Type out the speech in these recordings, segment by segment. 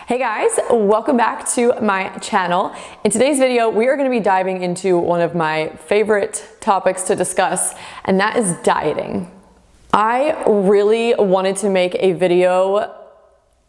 Hey guys, welcome back to my channel. In today's video, we are going to be diving into one of my favorite topics to discuss, and that is dieting. I really wanted to make a video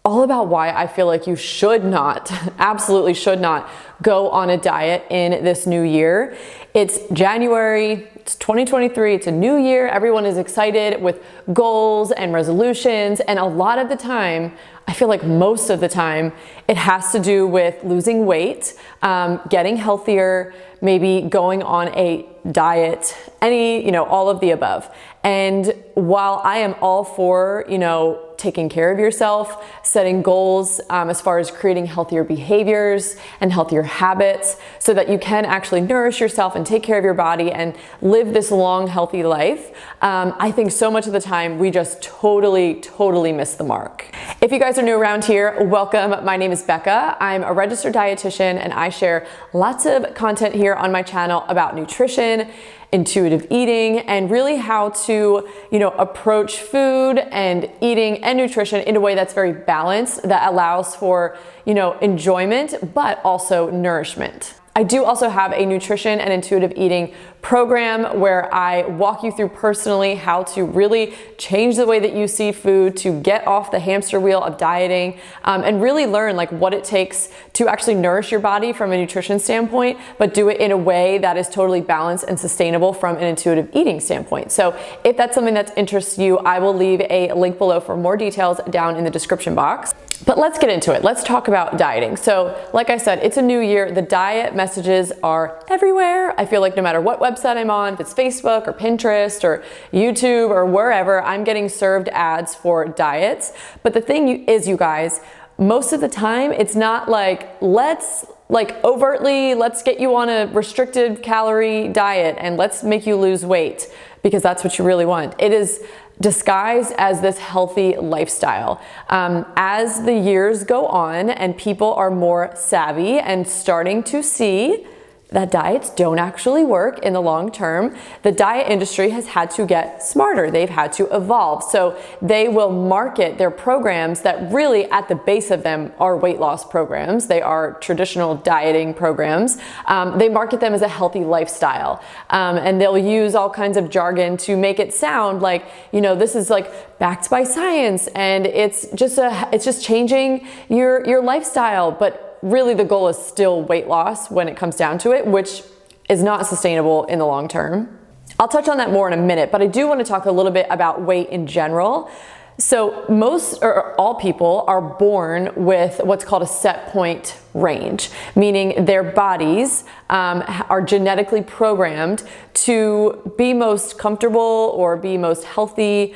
all about why I feel like you should not, absolutely should not, go on a diet in this new year. It's January, it's 2023, it's a new year. Everyone is excited with goals and resolutions, and a lot of the time, I feel like most of the time, it has to do with losing weight, getting healthier, maybe going on a diet, all of the above. And while I am all for, taking care of yourself, setting goals as far as creating healthier behaviors and healthier habits so that you can actually nourish yourself and take care of your body and live this long, healthy life, I think so much of the time we just totally miss the mark. If you guys are new around here, welcome. My name is Becca. I'm a registered dietitian and I share lots of content here on my channel about nutrition, intuitive eating, and really how to, approach food and eating and nutrition in a way that's very balanced, that allows for, enjoyment, but also nourishment. I do also have a nutrition and intuitive eating program where I walk you through personally how to really change the way that you see food, to get off the hamster wheel of dieting, and really learn what it takes to actually nourish your body from a nutrition standpoint, but do it in a way that is totally balanced and sustainable from an intuitive eating standpoint. So if that's something that interests you, I will leave a link below for more details down in the description box. But let's get into it. Let's talk about dieting. So like I said, it's a new year. The diet messages are everywhere. I feel like no matter what website I'm on, if it's Facebook or Pinterest or YouTube or wherever, I'm getting served ads for diets. But the thing is, you guys, most of the time, it's not let's get you on a restricted calorie diet and let's make you lose weight because that's what you really want. It is disguised as this healthy lifestyle. As the years go on and people are more savvy and starting to see that diets don't actually work in the long term, the diet industry has had to get smarter. They've had to evolve. So they will market their programs that really at the base of them are weight loss programs. They are traditional dieting programs. They market them as a healthy lifestyle. And they'll use all kinds of jargon to make it sound like, this is backed by science and it's just changing your lifestyle. But really the goal is still weight loss when it comes down to it, which is not sustainable in the long term. I'll touch on that more in a minute, but I do want to talk a little bit about weight in general. So most or all people are born with what's called a set point range, meaning their bodies are genetically programmed to be most comfortable or be most healthy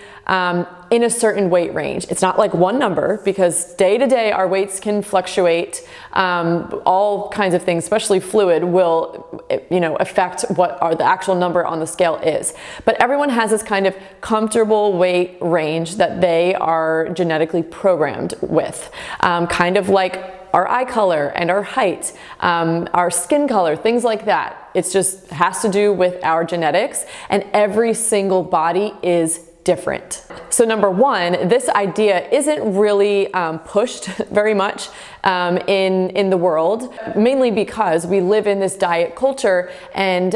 in a certain weight range. It's not like one number because day to day our weights can fluctuate. All kinds of things, especially fluid, will affect what the actual number on the scale is. But everyone has this kind of comfortable weight range that they are genetically programmed with, kind of like our eye color and our height, our skin color, things like that. It just has to do with our genetics, and every single body is different. So number one, this idea isn't really pushed very much in the world, mainly because we live in this diet culture and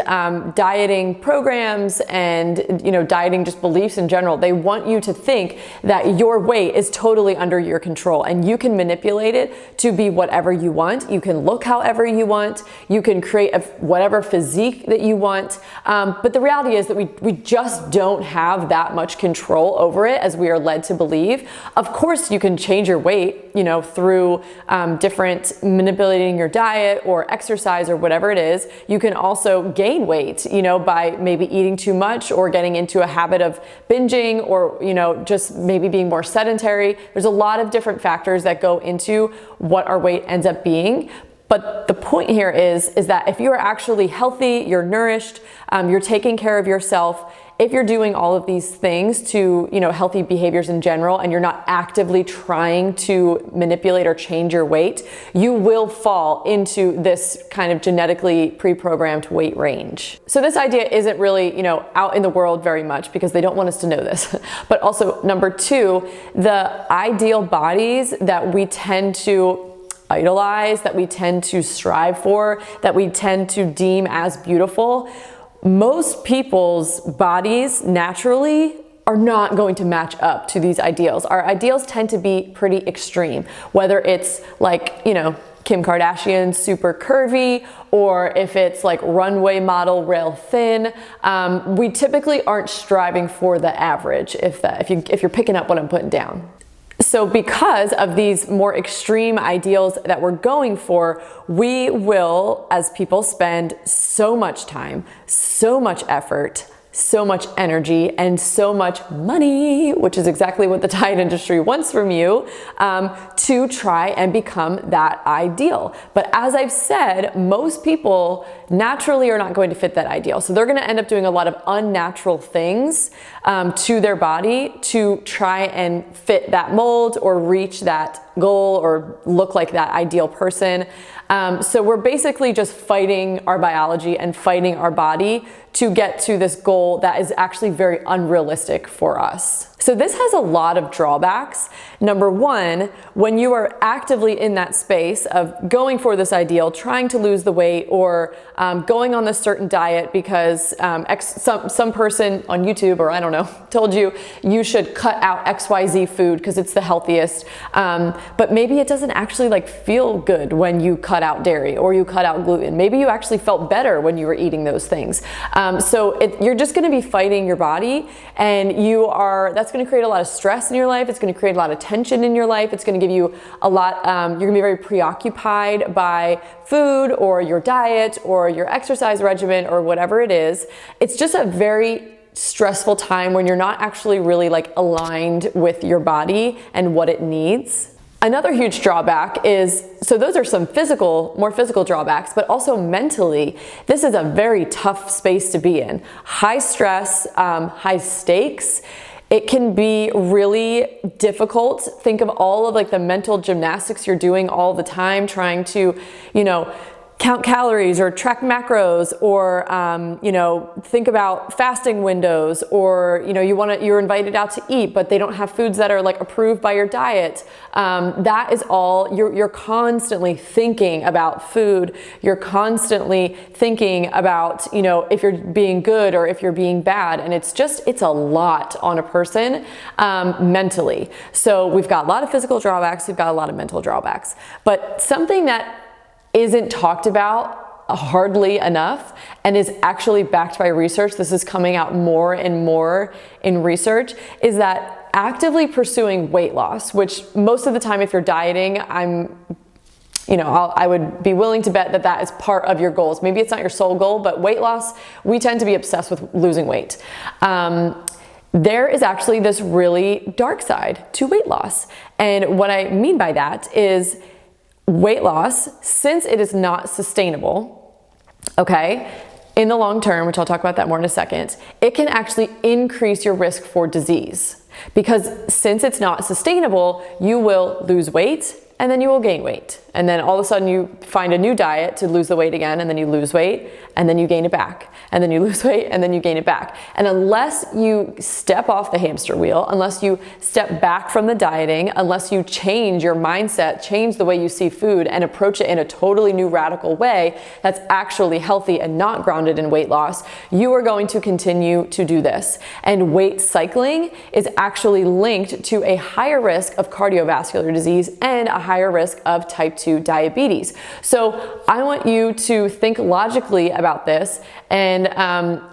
dieting programs and dieting just beliefs in general. They want you to think that your weight is totally under your control and you can manipulate it to be whatever you want. You can look however you want. You can create whatever physique that you want. But the reality is that we just don't have that much control over it as we are led to believe. Of course, you can change your weight, through different manipulating your diet or exercise or whatever it is. You can also gain weight, by maybe eating too much or getting into a habit of binging or, just maybe being more sedentary. There's a lot of different factors that go into what our weight ends up being. But the point here is that if you are actually healthy, you're nourished, you're taking care of yourself, if you're doing all of these things to, healthy behaviors in general, and you're not actively trying to manipulate or change your weight, you will fall into this kind of genetically pre-programmed weight range. So this idea isn't really, out in the world very much because they don't want us to know this. But also, number two, the ideal bodies that we tend to idolize, that we tend to strive for, that we tend to deem as beautiful, most people's bodies naturally are not going to match up to these ideals. Our ideals tend to be pretty extreme, whether it's like, you know, Kim Kardashian, super curvy, or if it's like runway model, rail thin. We typically aren't striving for the average, if you're picking up what I'm putting down. So because of these more extreme ideals that we're going for, we will, as people, spend so much time, so much effort, so much energy, and so much money, which is exactly what the diet industry wants from you, to try and become that ideal. But as I've said, most people naturally are not going to fit that ideal. So they're gonna end up doing a lot of unnatural things to their body to try and fit that mold or reach that goal or look like that ideal person. So we're basically just fighting our biology and fighting our body to get to this goal that is actually very unrealistic for us. So this has a lot of drawbacks. Number one, when you are actively in that space of going for this ideal, trying to lose the weight, or going on this certain diet because some person on YouTube, or I don't know, told you should cut out XYZ food because it's the healthiest, but maybe it doesn't actually like feel good when you cut out dairy or you cut out gluten. Maybe you actually felt better when you were eating those things. So you're just going to be fighting your body, and that's going to create a lot of stress in your life. It's going to create a lot of tension in your life. It's going to give you a lot, you're going to be very preoccupied by food or your diet or your exercise regimen or whatever it is. It's just a very stressful time when you're not actually really like aligned with your body and what it needs. Another huge drawback is, so those are some more physical drawbacks, but also mentally, this is a very tough space to be in. High stress, high stakes. It can be really difficult. Think of all of like the mental gymnastics you're doing all the time, trying to, you know, count calories or track macros, or think about fasting windows, or you're invited out to eat but they don't have foods that are like approved by your diet. That is all, you're constantly thinking about food. You're constantly thinking about if you're being good or if you're being bad, and it's a lot on a person mentally. So we've got a lot of physical drawbacks, we've got a lot of mental drawbacks, but something that isn't talked about hardly enough and is actually backed by research, this is coming out more and more in research, is that actively pursuing weight loss, which most of the time if you're dieting, I would be willing to bet that is part of your goals. Maybe it's not your sole goal, but weight loss, we tend to be obsessed with losing weight. There is actually this really dark side to weight loss. And what I mean by that is weight loss, since it is not sustainable, okay, in the long term, which I'll talk about that more in a second, it can actually increase your risk for disease. Because since it's not sustainable, you will lose weight and then you will gain weight. And then all of a sudden you find a new diet to lose the weight again, and then you lose weight and then you gain it back. And then you lose weight and then you gain it back. And unless you step off the hamster wheel, unless you step back from the dieting, unless you change your mindset, change the way you see food and approach it in a totally new radical way that's actually healthy and not grounded in weight loss, you are going to continue to do this. And weight cycling is actually linked to a higher risk of cardiovascular disease and a higher risk of type 2 diabetes. So I want you to think logically about this, and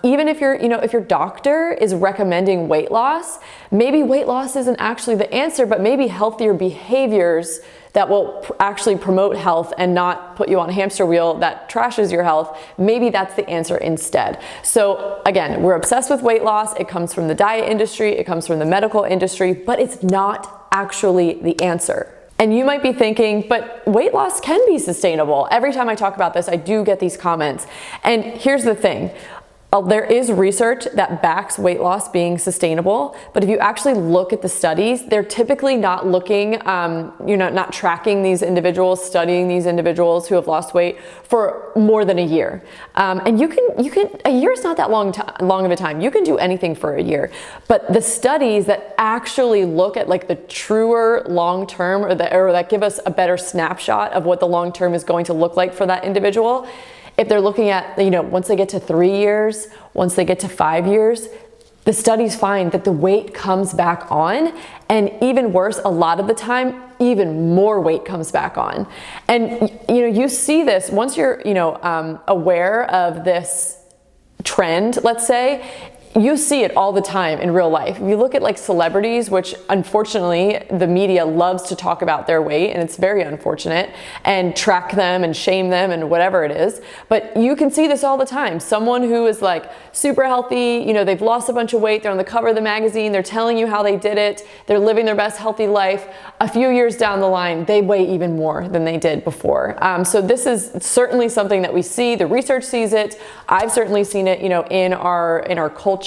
even if your doctor is recommending weight loss, maybe weight loss isn't actually the answer, but maybe healthier behaviors that will actually promote health and not put you on a hamster wheel that trashes your health, maybe that's the answer instead. So again, we're obsessed with weight loss. It comes from the diet industry, it comes from the medical industry, but it's not actually the answer. And you might be thinking, but weight loss can be sustainable. Every time I talk about this, I do get these comments. And here's the thing. There is research that backs weight loss being sustainable, but if you actually look at the studies, they're typically not looking, not tracking these individuals, studying these individuals who have lost weight for more than a year. And you can, a year is not that long of a time. You can do anything for a year, but the studies that actually look at like the truer long-term, or that give us a better snapshot of what the long-term is going to look like for that individual, if they're looking at, once they get to 3 years, once they get to 5 years, the studies find that the weight comes back on, and even worse, a lot of the time, even more weight comes back on. And you see this once you're aware of this trend, let's say. You see it all the time in real life. If you look at like celebrities, which unfortunately the media loves to talk about their weight, and it's very unfortunate, and track them and shame them and whatever it is, but you can see this all the time. Someone who is like super healthy, they've lost a bunch of weight, they're on the cover of the magazine, they're telling you how they did it, they're living their best healthy life. A few years down the line, they weigh even more than they did before. So this is certainly something that we see. The research sees it. I've certainly seen it, in our culture.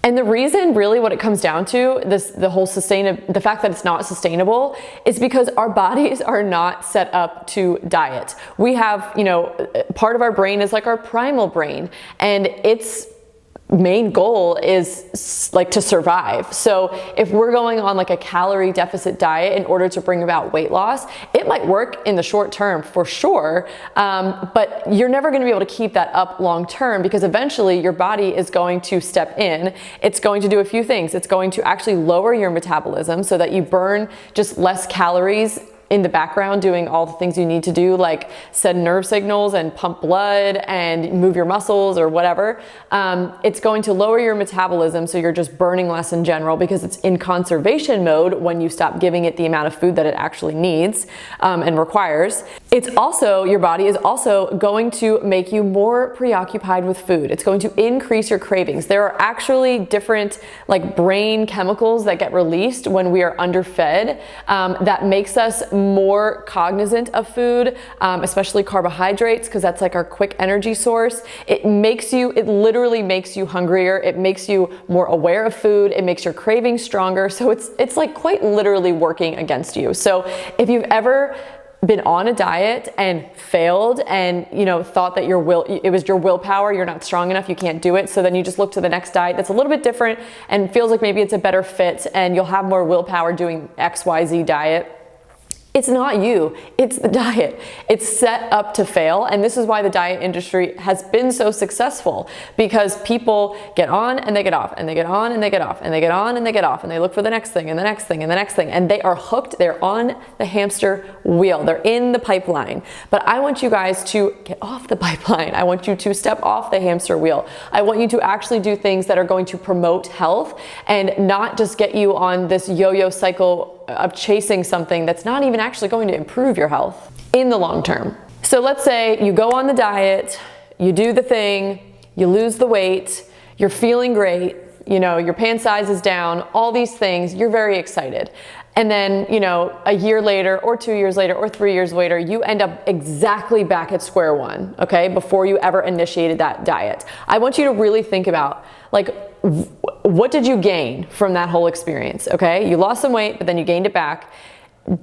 And the reason, really, what it comes down to, the fact that it's not sustainable, is because our bodies are not set up to diet. We have, part of our brain is like our primal brain, and its main goal is like to survive. So if we're going on like a calorie deficit diet in order to bring about weight loss, it might work in the short term for sure, but you're never going to be able to keep that up long term, because eventually your body is going to step in. It's going to do a few things. It's going to actually lower your metabolism so that you burn just less calories in the background, doing all the things you need to do, like send nerve signals and pump blood and move your muscles or whatever. It's going to lower your metabolism, so you're just burning less in general, because it's in conservation mode when you stop giving it the amount of food that it actually needs and requires. Your body is also going to make you more preoccupied with food. It's going to increase your cravings. There are actually different like brain chemicals that get released when we are underfed that makes us more cognizant of food, especially carbohydrates, because that's like our quick energy source. It literally makes you hungrier. It makes you more aware of food. It makes your cravings stronger. So it's like quite literally working against you. So if you've ever been on a diet and failed and thought that it was your willpower, you're not strong enough, you can't do it, so then you just look to the next diet that's a little bit different and feels like maybe it's a better fit and you'll have more willpower doing XYZ diet. It's not you, it's the diet. It's set up to fail, and this is why the diet industry has been so successful, because people get on and they get off, and they get on and they get off, and they get on and they get off, and they look for the next thing and the next thing and the next thing, and they are hooked. They're on the hamster wheel. They're in the pipeline. But I want you guys to get off the pipeline. I want you to step off the hamster wheel. I want you to actually do things that are going to promote health and not just get you on this yo-yo cycle of chasing something that's not even actually going to improve your health in the long term. So let's say you go on the diet, you do the thing, you lose the weight, you're feeling great, your pant size is down, all these things, you're very excited. And then, a year later or 2 years later or 3 years later, you end up exactly back at square one, okay, before you ever initiated that diet. I want you to really think about, what did you gain from that whole experience, okay? You lost some weight, but then you gained it back.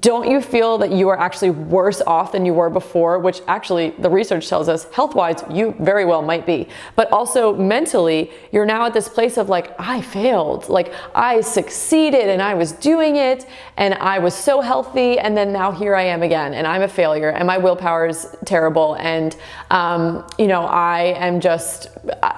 Don't you feel that you are actually worse off than you were before, which actually the research tells us health-wise you very well might be, but also mentally you're now at this place of like, I failed, like I succeeded and I was doing it and I was so healthy, and then now here I am again and I'm a failure and my willpower is terrible, and I am just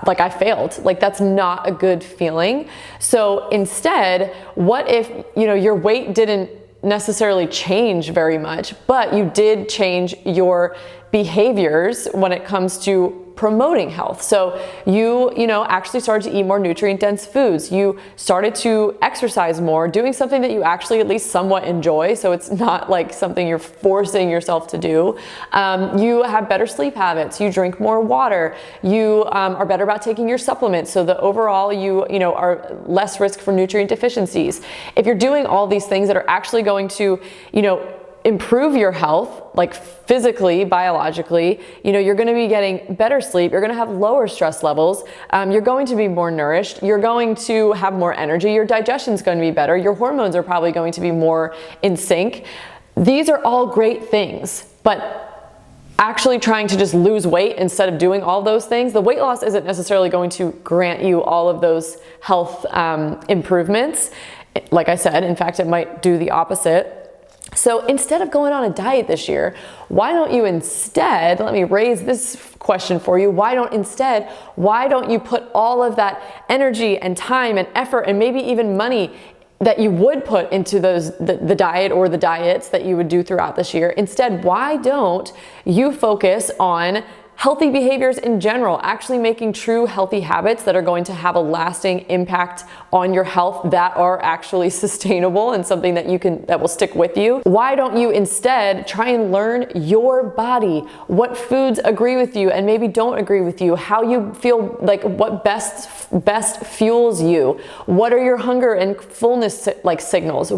like, I failed. Like, that's not a good feeling. So instead, what if your weight didn't necessarily change very much, but you did change your behaviors when it comes to promoting health. So you actually started to eat more nutrient-dense foods. You started to exercise more, doing something that you actually at least somewhat enjoy, so it's not like something you're forcing yourself to do. You have better sleep habits. You drink more water. You are better about taking your supplements, so that overall you are less risk for nutrient deficiencies. If you're doing all these things that are actually going to improve your health, like physically, biologically, you know, you're going to be getting better sleep, you're going to have lower stress levels, you're going to be more nourished, you're going to have more energy, your digestion's going to be better, your hormones are probably going to be more in sync. These are all great things, but actually trying to just lose weight instead of doing all those things, the weight loss isn't necessarily going to grant you all of those health improvements. Like I said, in fact, it might do the opposite. So instead of going on a diet this year, why don't you instead, let me raise this question for you, why don't you put all of that energy and time and effort and maybe even money that you would put into the diet or the diets that you would do throughout this year. Instead, why don't you focus on healthy behaviors in general, actually making true healthy habits that are going to have a lasting impact on your health, that are actually sustainable and something that will stick with you? Why don't you instead try and learn your body, what foods agree with you and maybe don't agree with you, how you feel, like what best fuels you, what are your hunger and fullness signals,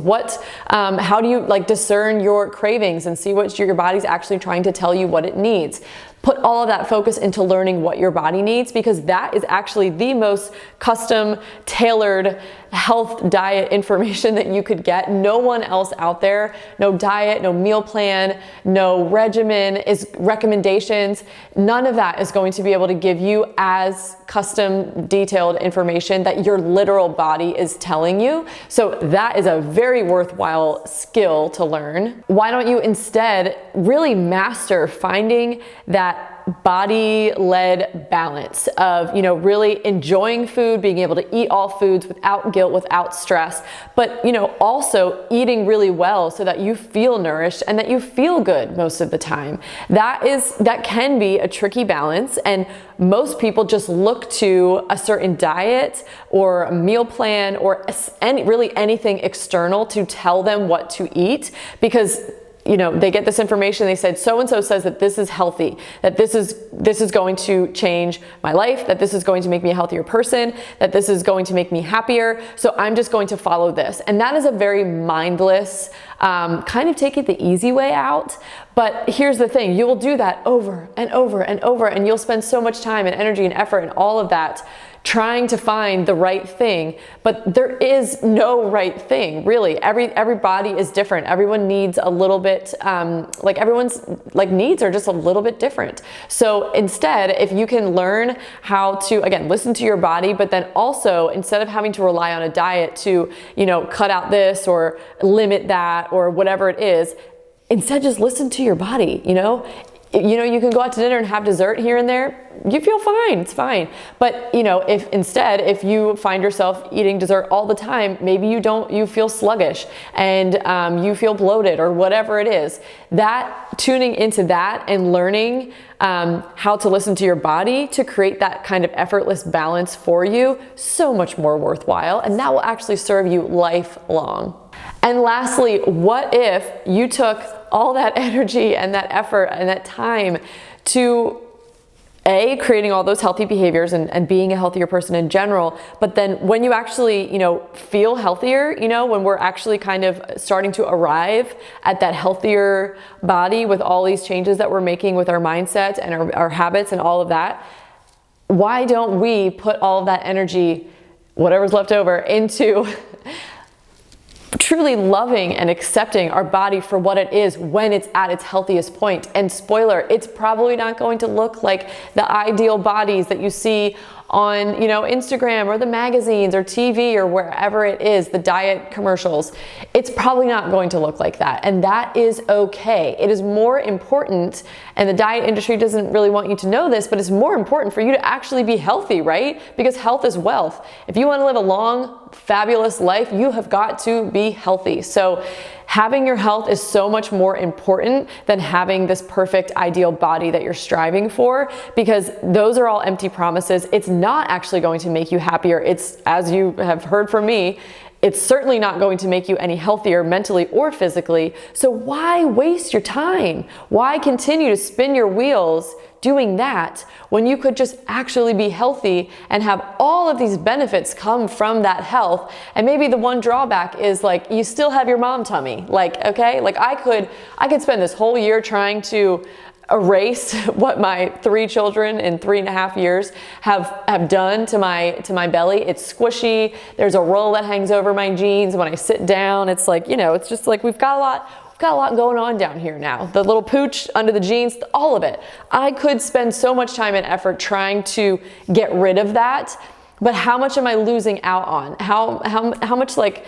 how do you discern your cravings and see what your body's actually trying to tell you what it needs. Put all of that focus into learning what your body needs, because that is actually the most custom tailored health diet information that you could get. No one else out there, no diet, no meal plan, no regimen, recommendations, none of that is going to be able to give you as custom detailed information that your literal body is telling you. So that is a very worthwhile skill to learn. Why don't you instead really master finding that body-led balance of, really enjoying food, being able to eat all foods without guilt, without stress, but, also eating really well so that you feel nourished and that you feel good most of the time. That can be a tricky balance, and most people just look to a certain diet or a meal plan or really anything external to tell them what to eat, because they get this information, they said, so-and-so says that this is healthy, that this is going to change my life, that this is going to make me a healthier person, that this is going to make me happier, so I'm just going to follow this. And that is a very mindless, kind of take it the easy way out. But here's the thing, you will do that over and over and over, and you'll spend so much time and energy and effort and all of that trying to find the right thing, but there is no right thing, really. Every body is different. Everyone needs a little bit, everyone's needs are just a little bit different. So instead, if you can learn how to, again, listen to your body, but then also, instead of having to rely on a diet to, cut out this or limit that or whatever it is, instead just listen to your body, you can go out to dinner and have dessert here and there. You feel fine, it's fine. But if you find yourself eating dessert all the time, maybe you feel sluggish and you feel bloated or whatever it is. That tuning into that and learning how to listen to your body to create that kind of effortless balance for you, so much more worthwhile, and that will actually serve you lifelong. And lastly, what if you took all that energy and that effort and that time to creating all those healthy behaviors and being a healthier person in general, but then when you actually, feel healthier, when we're actually kind of starting to arrive at that healthier body with all these changes that we're making with our mindset and our habits and all of that, why don't we put all of that energy, whatever's left over, into truly loving and accepting our body for what it is when it's at its healthiest point? And spoiler, it's probably not going to look like the ideal bodies that you see on, Instagram or the magazines or TV or wherever it is, the diet commercials. It's probably not going to look like that. And that is okay. It is more important, and the diet industry doesn't really want you to know this, but it's more important for you to actually be healthy, right? Because health is wealth. If you want to live a long, fabulous life, you have got to be healthy. So having your health is so much more important than having this perfect ideal body that you're striving for, because those are all empty promises. It's not actually going to make you happier. It's, as you have heard from me, It's certainly not going to make you any healthier mentally or physically. So why waste your time? Why continue to spin your wheels doing that when you could just actually be healthy and have all of these benefits come from that health? And maybe the one drawback is like you still have your mom tummy. Like, okay, like I could spend this whole year trying to erase what my 3 children in 3.5 years have done to my belly. It's squishy. There's a roll that hangs over my jeans. When I sit down, it's like, you know, it's just like we've got a lot going on down here now. The little pooch under the jeans, all of it. I could spend so much time and effort trying to get rid of that, but how much am I losing out on? How much like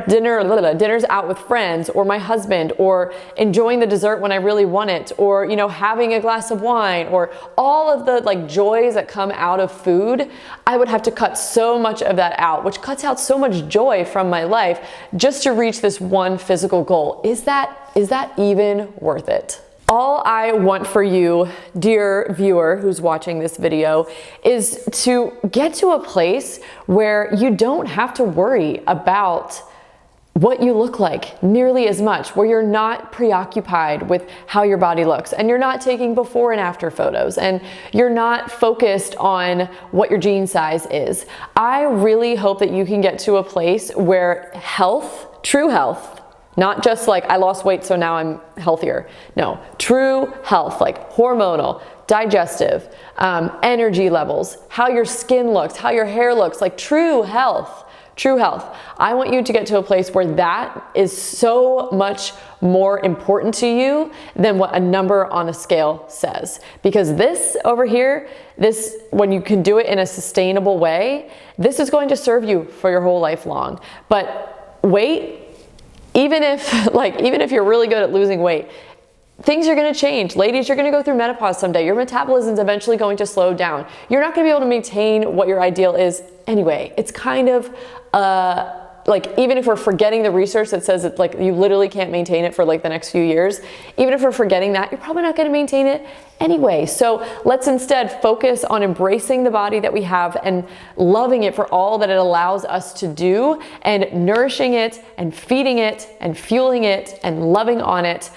dinners out with friends, or my husband, or enjoying the dessert when I really want it, or, you know, having a glass of wine, or all of the like joys that come out of food, I would have to cut so much of that out, which cuts out so much joy from my life just to reach this one physical goal. Is that even worth it? All I want for you, dear viewer who's watching this video, is to get to a place where you don't have to worry about what you look like nearly as much, where you're not preoccupied with how your body looks, and you're not taking before and after photos, and you're not focused on what your jean size is. I really hope that you can get to a place where health, true health, not just like I lost weight so now I'm healthier. No, true health, like hormonal, digestive, energy levels, how your skin looks, how your hair looks, like true health. True health. I want you to get to a place where that is so much more important to you than what a number on a scale says. Because this over here, this, when you can do it in a sustainable way, this is going to serve you for your whole life long. But weight, even if you're really good at losing weight, things are going to change. Ladies, you're going to go through menopause someday. Your metabolism is eventually going to slow down. You're not going to be able to maintain what your ideal is anyway. It's kind of like, even if we're forgetting the research that says that like you literally can't maintain it for like the next few years, even if we're forgetting that, you're probably not going to maintain it anyway. So let's instead focus on embracing the body that we have and loving it for all that it allows us to do, and nourishing it and feeding it and fueling it and loving on it,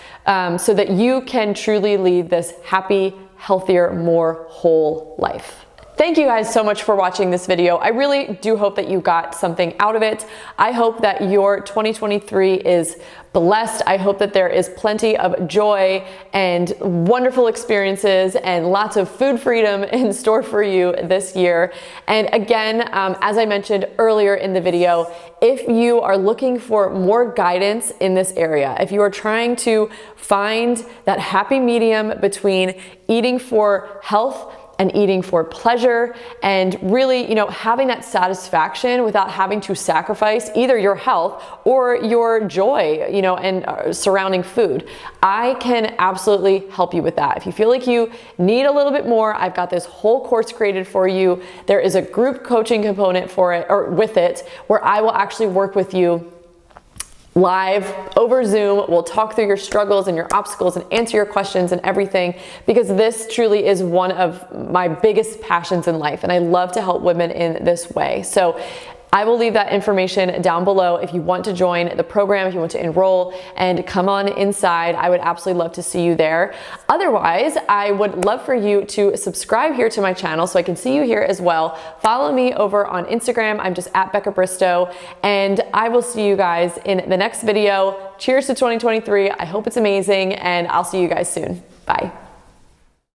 so that you can truly lead this happy, healthier, more whole life. Thank you guys so much for watching this video. I really do hope that you got something out of it. I hope that your 2023 is blessed. I hope that there is plenty of joy and wonderful experiences and lots of food freedom in store for you this year. And again, as I mentioned earlier in the video, if you are looking for more guidance in this area, if you are trying to find that happy medium between eating for health and eating for pleasure, and really, you know, having that satisfaction without having to sacrifice either your health or your joy, you know, and surrounding food, I can absolutely help you with that. If you feel like you need a little bit more, I've got this whole course created for you. There is a group coaching component for it, or with it, where I will actually work with you live over Zoom. We'll talk through your struggles and your obstacles and answer your questions and everything, because this truly is one of my biggest passions in life, and I love to help women in this way. So I will leave that information down below if you want to join the program, if you want to enroll and come on inside. I would absolutely love to see you there. Otherwise, I would love for you to subscribe here to my channel so I can see you here as well. Follow me over on Instagram. I'm just at Becca Bristow, and I will see you guys in the next video. Cheers to 2023. I hope it's amazing, and I'll see you guys soon. Bye.